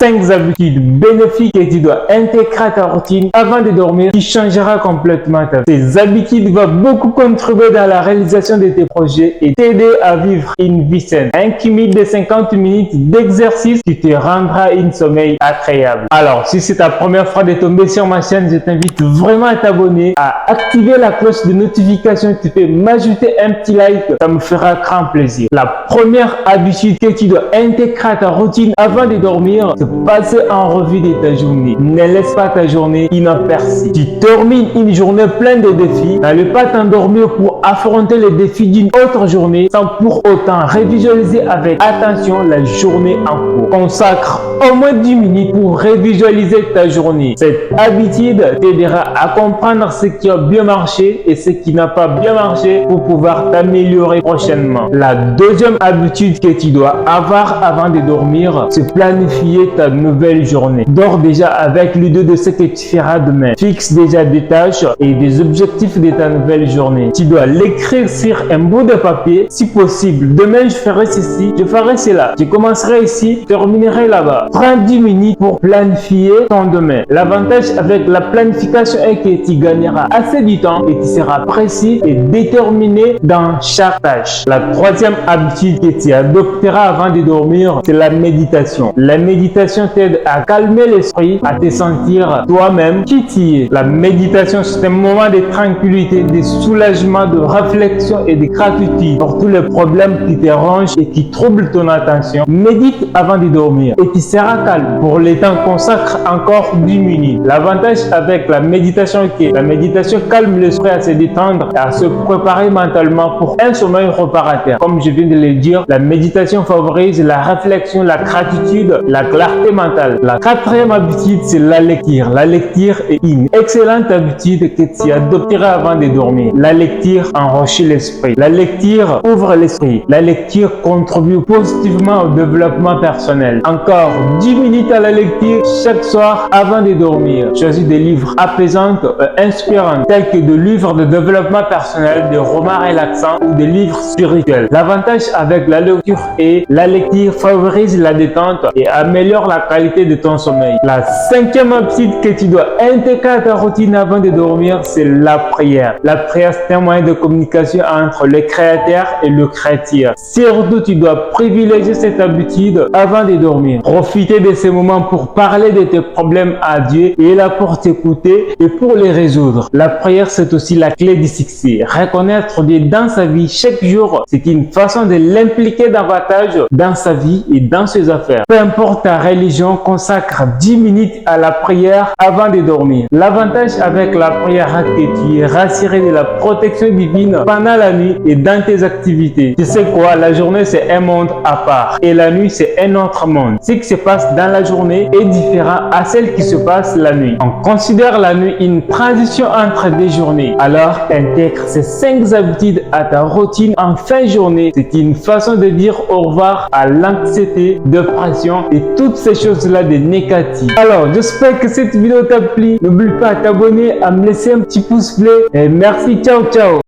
5 habitudes bénéfiques que tu dois intégrer à ta routine avant de dormir qui changera complètement ta vie. Ces habitudes vont beaucoup contribuer dans la réalisation de tes projets et t'aider à vivre une vie saine. Un cumul de 50 minutes d'exercice qui te rendra un sommeil agréable. Alors, si c'est ta première fois de tomber sur ma chaîne, je t'invite vraiment à t'abonner, à activer la cloche de notification. Tu peux m'ajouter un petit like, ça me fera grand plaisir. La première habitude que tu dois intégrer à ta routine avant de dormir, c'est passer en revue de ta journée. Ne laisse pas ta journée inaperçue. Tu termines une journée pleine de défis. N'allez pas t'endormir pour affronter les défis d'une autre journée sans pour autant révisualiser avec attention la journée en cours. Consacre au moins 10 minutes pour révisualiser ta journée. Cette habitude t'aidera à comprendre ce qui a bien marché et ce qui n'a pas bien marché pour pouvoir t'améliorer prochainement. La deuxième habitude que tu dois avoir avant de dormir, c'est planifier ta nouvelle journée. Dors déjà avec l'idée de ce que tu feras demain. Fixe déjà des tâches et des objectifs de ta nouvelle journée. Tu dois l'écrire sur un bout de papier si possible. Demain, je ferai ceci, je ferai cela. Je commencerai ici, je terminerai là-bas. Prends 10 minutes pour planifier ton demain. L'avantage avec la planification est que tu gagneras assez du temps et tu seras précis et déterminé dans chaque tâche. La troisième habitude que tu adopteras avant de dormir, c'est la méditation. La méditation t'aide à calmer l'esprit, à te sentir toi-même qui tu es. La méditation, c'est un moment de tranquillité, de soulagement, de réflexion et de gratitude pour tous les problèmes qui te rongent et qui troublent ton attention. Médite avant de dormir et tu seras calme. Pour le temps, consacre encore 10 minutes. L'avantage avec la méditation est que la méditation calme l'esprit à se détendre et à se préparer mentalement pour un sommeil réparateur. Comme je viens de le dire, la méditation favorise la réflexion, la gratitude, la clarté mentale. La quatrième habitude, c'est la lecture. La lecture est une excellente habitude que tu adopteras avant de dormir. La lecture enrichit l'esprit. La lecture ouvre l'esprit. La lecture contribue positivement au développement personnel. Encore 10 minutes à la lecture chaque soir avant de dormir. Choisis des livres apaisants et inspirants, tels que des livres de développement personnel, des romans relaxants ou des livres spirituels. L'avantage avec la lecture est la lecture favorise la détente et améliore la qualité de ton sommeil. La cinquième habitude que tu dois intégrer à ta routine avant de dormir, c'est la prière. La prière, c'est un moyen de communication entre le créateur et le créature. Surtout, tu dois privilégier cette habitude avant de dormir. Profitez de ces moments pour parler de tes problèmes à Dieu et il est là pour t'écouter et pour les résoudre. La prière, c'est aussi la clé du succès. Reconnaître Dieu dans sa vie chaque jour, c'est une façon de l'impliquer davantage dans sa vie et dans ses affaires. Peu importe ta religion, consacre 10 minutes à la prière avant de dormir. L'avantage avec la prière est que tu es rassuré de la protection divine pendant la nuit et dans tes activités. Tu sais quoi, la journée c'est un monde à part et la nuit c'est un autre monde. Ce qui se passe dans la journée est différent à celle qui se passe la nuit. On considère la nuit une transition entre des journées. Alors intègre ces 5 habitudes à ta routine en fin de journée. C'est une façon de dire au revoir à l'anxiété, dépression et toutes ces choses-là de négatives. Alors j'espère que cette vidéo t'a plu. N'oublie pas à t'abonner, à me laisser un petit pouce bleu et merci, ciao ciao.